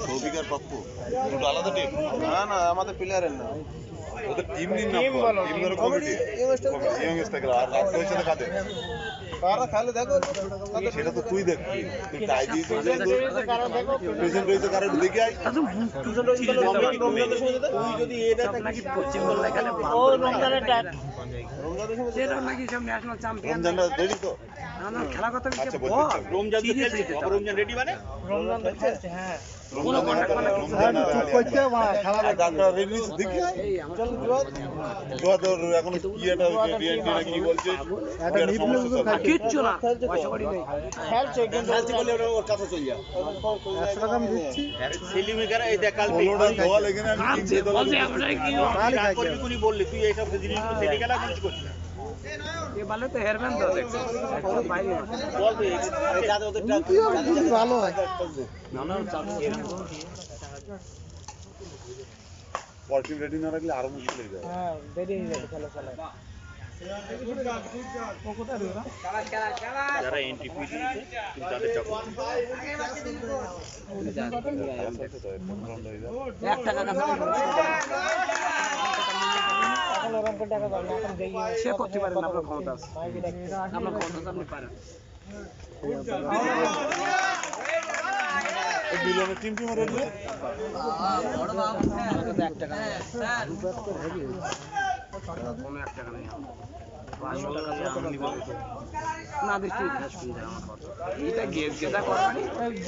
সৌভিক আর পাপ্পু দুটো আলাদা টিম? না না, আমাদের প্লেয়ারের না, ওদের টিম নিন না, টিম ধরো কমিটি ইয়ং স্ট্রাইকার। আর রাখতে হয়েছে কাদের? কারা খেলে দেখো, সেটা তো তুই দেখবি। তুই টাই দিয়ে প্রেজেন্ট রয়েছে কারা দেখে আয়। তুই যদি এটা নাকি পশ্চিম বাংলায় খেলে ও রমজানের ডাক, রমজানের সময় যেটা নাকি সব ন্যাশনাল চ্যাম্পিয়ন। রমজানটা রেডি তো? না খেলা কথা বলছে। আচ্ছা বল, রমজান তো খেলছে, রমজান রেডি মানে রমজান তো খেলছে। হ্যাঁ রমজান কইছে খেলা ডাকরা রেডি দেখি আয়। চল জোয়া তোর এখন কি এটা ডিএনটি নাকি কি বলছে? এটা নিবলে কিচ্ছু না, পয়সা করি নেই, খেলছে কিন্তু খেলছে বলে ওর কাছে চল যা। 100 টাকা আমি দিচ্ছি। সেলিমিকারা এই দেখ কাল বলটা ধোয়া লাগে না, আমি কি দিয়ে বলছে আমরা কি কাজ করবি কোনি বললি তুই এই সব জিনিসগুলো সেলি খেলা কিছু করছিস না। এ ভালো তো হেরম্যান তো দেখছিস একদম বাইরে বল তুই এই যাতে ওদের ভালো হয় না না চালু পার্টি রেডি না রাখলে আরো মুশকিল হয়ে যাবে। হ্যাঁ রেডি হয়ে যাবে, খেলা খেলা ও কোথায় দিও না খেলা যারা এন্ট্রি ফি দিয়েছে তুমি তাদের চাপ 1 টাকা না এখন ওরকম করে টাকা দাও না, এখন দেই সে করতে পারেন আপনার ক্ষমতা আছে, আপনার ক্ষমতা আপনি পারেন। এই মিলনের টিম টিম রেডি বড় বাবু 1 টাকা স্যার কোনো 1 টাকা নেই, 500 টাকা দিয়ে আমি নিব না দেখি ক্যাশ করে দেয় আমার কথা। এটা গেস গেদা করবে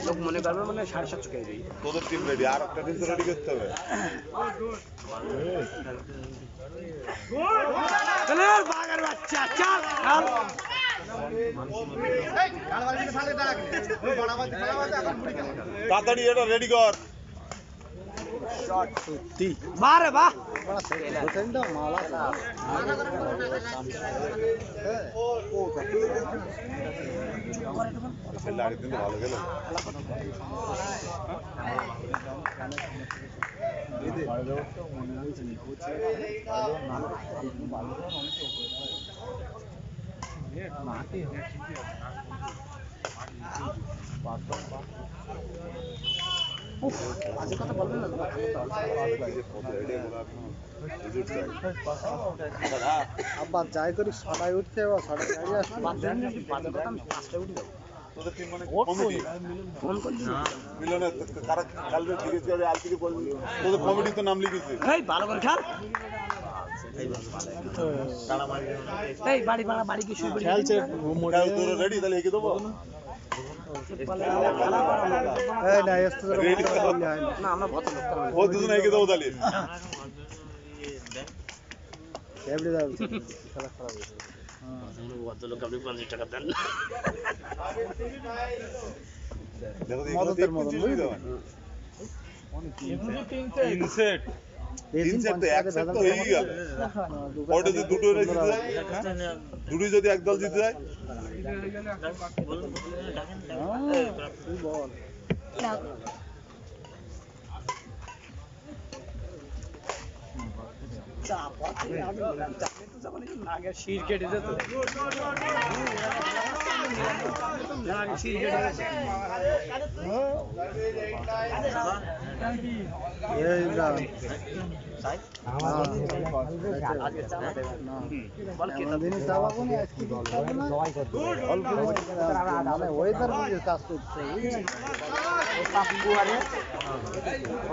লোক মনে করবে মানে 750 টাকা দেই। তোদের টিম রেডি, আর একটা টিম তো রেডি করতে হবে। চলে বাগার বাচ্চা চল চল তাড়াতাড়ি এটা রেডি কর। শট সত্যি বারে বাহ ওটা মালা লাগি দিন ভালো গেল। আব্বা যাই করি ছটায় উঠছে বা ছটায় গাড়ি আসছে বাজার কথা আমি 5টায় উঠে যাবো। তোদের টিম মানে কমিটি ফোন করছি মিলনে কারা কালকে জিজ্ঞেস করে আর কিছু বলবি? তোদের কমিটি তো নাম লিখেছে। এই ভালো করে খেল এই বাড়ি ভাড়া বাড়ি কি শুরু খেলছে তোর রেডি তাহলে এগিয়ে দেবো। না আমরা ভদ্র লোক ও দুজন এগিয়ে দেবো তাহলে। ভদ্র লোক আপনি 50 টাকা দেন মদতের মতন বুঝলি তো ইনসেট ইনসেট তো এক সেট তো হয়েই গেল। ওটা যদি দুটো জিতে যায়, দুটো যদি এক দল জিতে যায় আগে শির কেটে যেত শির কেটে গেছে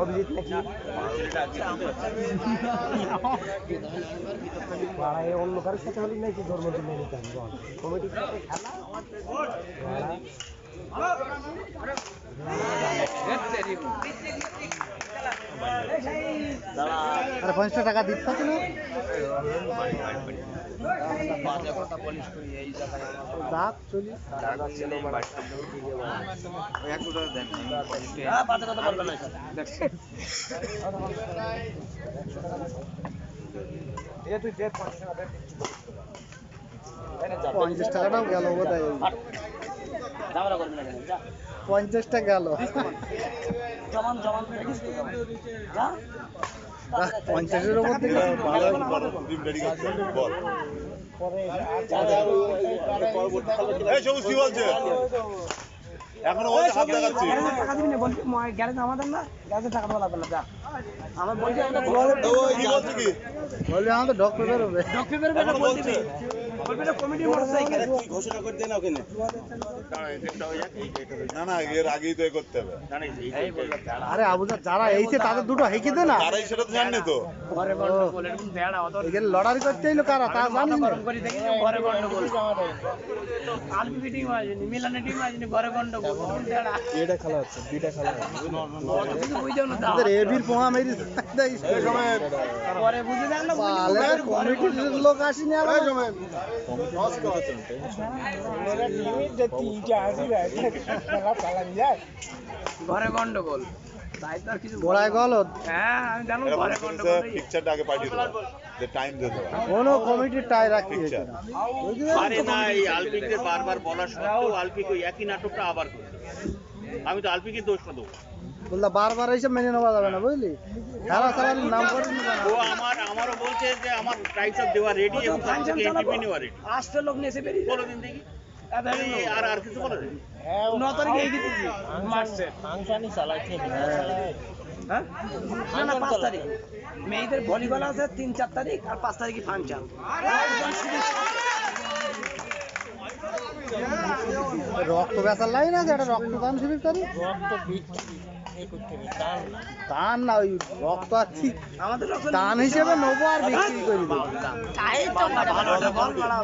অভিজিৎ নাকি অন্য কারোর সাথে হলে নাকি জন্মদিন নিয়ে নিতাম কমিটির সাথে খেলা 50 টাকা দিতে পারছো না দাঁত চলি তুই 50 টাকাটাও গেল বোধ হয় 50টা গেল 50-এর উপর থেকে এই সবুজ কি বলছে? এখনো বলছে হাত দেখাচ্ছি। টাকা দিবি না বলবি গ্যারেজ আমাদের না, গ্যারেজে টাকা দেওয়া লাগবে না, যা। আমার বলছি আমরা কি বলছে কি? বলবি আমাদের ডক্টর বেরোবে। ডক্টর বেরোবে না বলবি। বলবি না কমিটির মোটরসাইকেল। কি ঘোষণা করে দেন ওখানে না না এর আগেই তো এ করতে হবে। আরে আবুজা যারা এইছে তাদের দুটো হেঁকে দে না। তারাই সেটা তো জাননি তো। ঘরে গন্ডগোল, এরকম বেড়া অত এখানে লড়াই করতে এলো কারা তা জানিস না। গরম করে দেখি ঘরে গন্ডগোল। আলপি টিম আসেনি, মিলানের টিম আসেনি, ঘরে গন্ডগোল। বেড়া এটা খেলা হচ্ছে, দুইটা খেলা হচ্ছে। অত কিছু বুঝেও না দাও। আমাদের এবির পোঙা মেরি দেই। পরে বুঝে দেখ না, পালে কমিটির লোক আসেনি আর ঘরে গন্ডগোল। তাই তো আর কিছু বড়াই গল হ্যাঁ আমি জানো এরা ঘরে বলছে গন্ডগোল। পিকচারটা আগে পাঠিয়ে দেবো, যে টাইম দিয়ে দেবো। কোনো কমিটির টাই রাখি পিকচার আরে না এই আলপিকদের বারবার বলা সত্ত্বেও আলপিক ওই একই নাটকটা আবার করে আমি তো আলপিকের দোষটা দেবো বললা বারবার এইসব মেনে নেওয়া যাবে না বুঝলি। খেলা খেলার নাম করে ও আমারও বলছে যে আমার টাইপস অফ দেওয়া রেডি এবং তার থেকে এন্ট্রি নেওয়া রেডি আসতে লোক নিয়ে এসে বেরিয়ে বলো দিন দেখি আর কিছু বলো রে 9 তারিখে এগিয়ে দিচ্ছি মার্চে ফাংশনই চালাইছে হ্যাঁ না না 5 তারিখ মেয়েদের ভলিবল আছে 3-4 তারিখ আর 5 তারিখে ফাংশন। রক্ত বেচার লাই না যে এটা রক্তদান শিবির করি রক্ত বিক্রি করতে হবে দান না ওই রক্ত আছি আমাদের রকম দান হিসেবে নেবো আর বিক্রি করে দেবো। তাই তো ভালোটা বল মারাও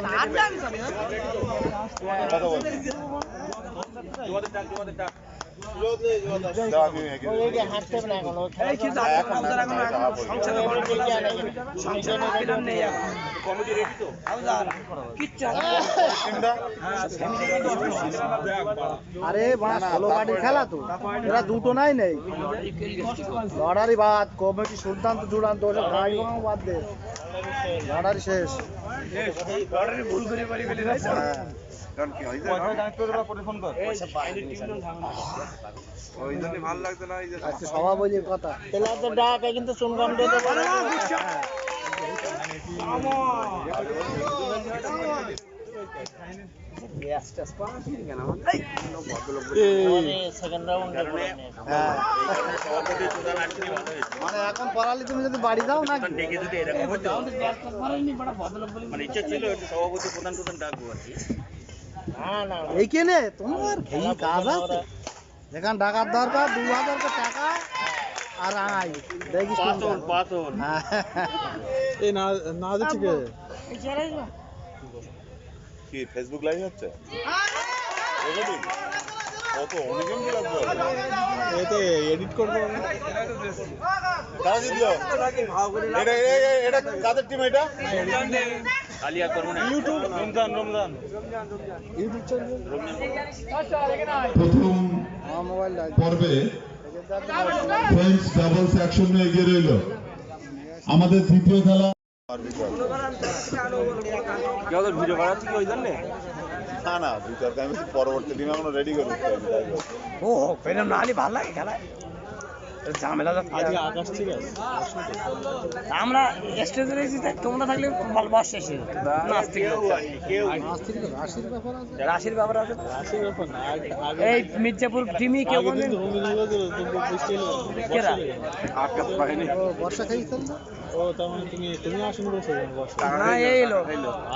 কথা বলছি। দাও, আমি এগিয়ে ওই দেবো। যে হাঁটতে হবে না এখন এই কি জানো আমাদের এখন সংসারে সংসারে কিরাম নেই এখন কমিটি রেডি তো আউজার কিচ্ছু টিমটা? আরে বাঁ 16 পার্টির খেলা তো এরা দুটো নাই নেই লড়ারি বাদ কমিটি সুলতান তো চূড়ান্ত ওসব গাড়ি ভাঙা বাদ দে লড়ারি শেষ। বর্ডারে ভুল করে বাড়ি ফেলে দিয়েছে। হ্যাঁ আজকে সভাপতির কথা তাহলে তো ডাকে কিন্তু শুনলাম দিতে পারে সেকেন্ড রাউন্ডে হ্যাঁ সভাপতি প্রধান আর্টিস্ট ভালো হয়েছে মানে এখন পড়ালে তুমি যদি বাড়ি যাও না ডেকে যদি এরকম হতো মানে ইচ্ছা ছিল একটু সভাপতি প্রধান ডাকবো আর কি না এইখানে তোমার ঘেই কাজ আছে যেখানে টাকার দরকার 2000 টাকা আর আই দেখিস পাতন এই না না দিচ্ছি কে কি ফেসবুক লাইভ হচ্ছে? রেকর্ডিং? কত অনেকজন লাগবে। এতে এডিট করব কারা জিতলো? এটা কাদের টিম এটা? আলিয়া করবো না রমজান। ইউটিউব চ্যানেল প্রথম আমার মোবাইল পর্বে ফ্রেঞ্চ ডাবলস 1-0 এগিয়ে রইল। আমাদের দ্বিতীয় খেলা ভিডিও বানাচ্ছি কি ওই জন্য না না বিতর্ক আমি পরবর্তী টিম এখনো রেডি করে দিতে হবে, তাই বল। ও পেলাম না আলি ভালো লাগে খেলায় ঝামেলা আজকে আকাশ ঠিক আছে আমরা স্টেজে রয়েছি তাই তোমরা থাকলে বস শেষে নাস্তিক কেউ আস্তিক রাশির ব্যাপার আছে রাশির ব্যাপার আছে রাশির ব্যাপার না এই মির্জাপুর টিমই কেউ বলেন কেরা ও বর্ষা খাইছেন না ও তার মানে তুমি আসেন বলছো না এই এলো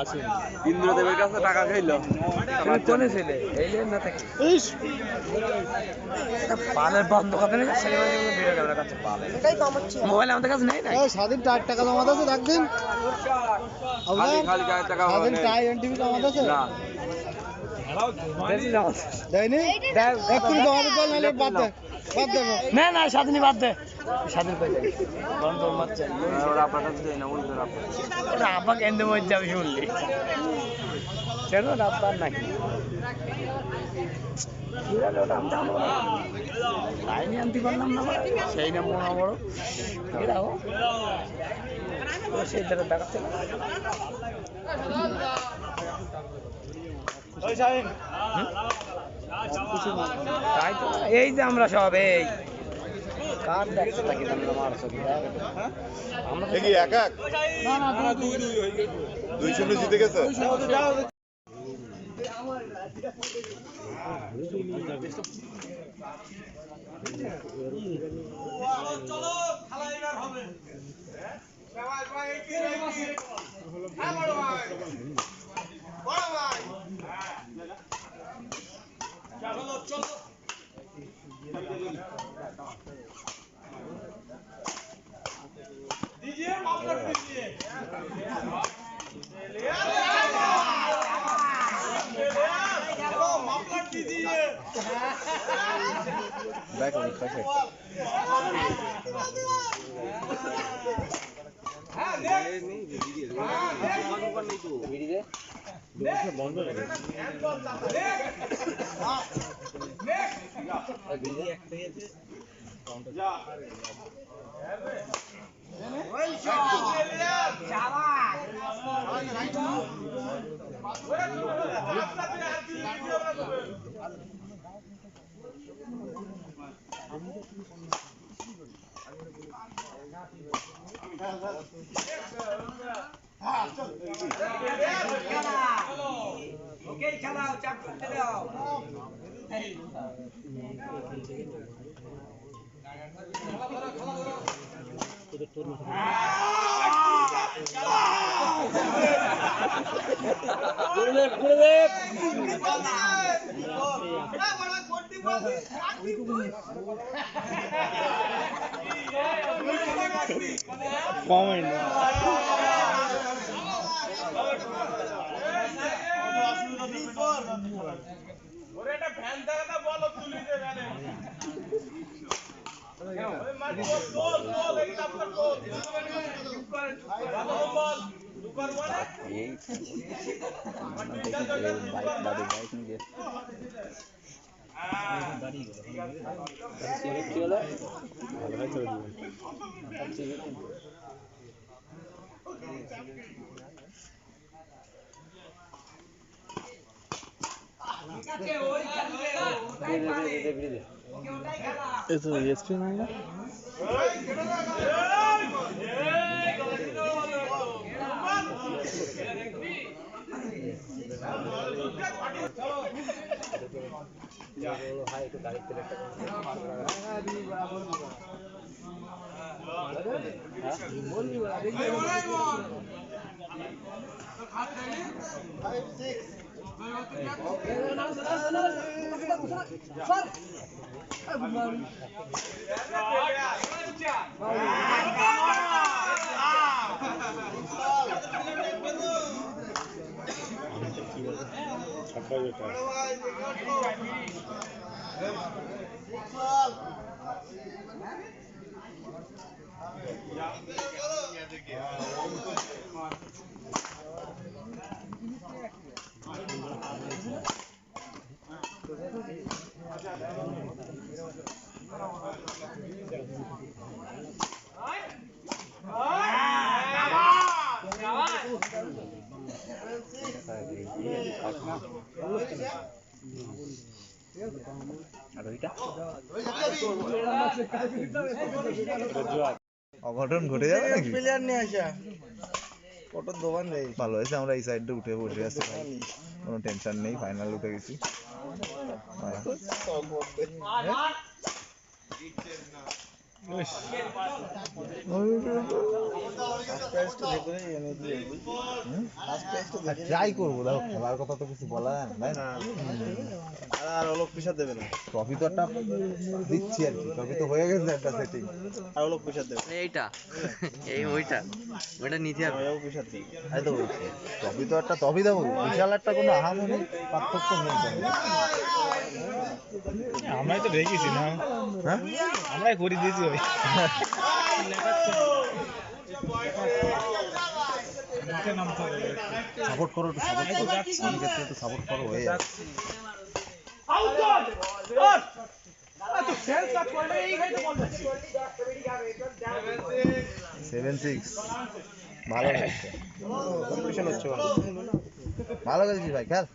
আসেন ইন্দ্রদেবের কাছে টাকা খাইলো তুমি কোনে ছিলে এই না থাকে পালের বন্ধ কথা নেই ছেলে ভিডিও ক্যামেরা কাছে পালে মোবাইল আমাদের কাছে নেই না এই স্বাধীন টাকা জমা আছে রাখবেন খালি গায়ে টাকা স্বাধীন টাই এনটিভি জমা আছে না বেশি যাও দেয়নি এক্ষুনি জমা দিতে নাহলে বাদ দে না না স্বাধীন বাদ দে স্বাধীন কই যাবি বন্ধ মারছে ওরা আপনার কাছে দেয় না ওই তো ওটা আপা কেন্দ্রে মধ্যে যাবি শুনলি কেন রাব্বার নাকি টাইমে আনতে পারলাম না সেই না মনে বড় এরাও সেই দ্বারা দেখাচ্ছে না তাই তো এই যে আমরা সব এই কার দেখতে থাকি আমরা মারছো আমরা এ কি এক এক? 2-0 জিতে গেছে? অঘটন ঘটে যাবে নাকি? প্লেয়ার নিয়ে আসা কত দোকান দেয়। ভালো হয়েছে আমরা এই সাইডে উঠে বসে আছি, কোনো টেনশন নেই, ফাইনাল উঠে গেছি। ট্রাই করবো, দেখো খেলার কথা তো কিছু বলা যায় না, তাই না? আর লোক পয়সা দেবে না, ট্রফি তো একটা দিচ্ছি আর কি, ট্রফি তো হয়ে গেছে একটা সেটিং। আর লোক পয়সা দেবে এইটা এই ওইটা নিতে হবে, পয়সা দেবে। তাই তো বলছি, ট্রফি তো একটা ট্রফি দেবো, বিশাল একটা কোনো আহামরি পার্থক্য নেই। আমরাই তো ঢেকেছি না, হ্যাঁ আমরাই করে দিয়েছি। সাপোর্ট করো, একটু সাপোর্ট করো, অনেক ক্ষেত্রে একটু সাপোর্ট করো, হয়ে যাচ্ছে। 7-6 ভালো লাগছে, ভালো খেলছিস ভাই, খেল।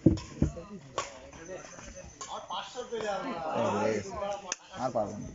আর পারবো না।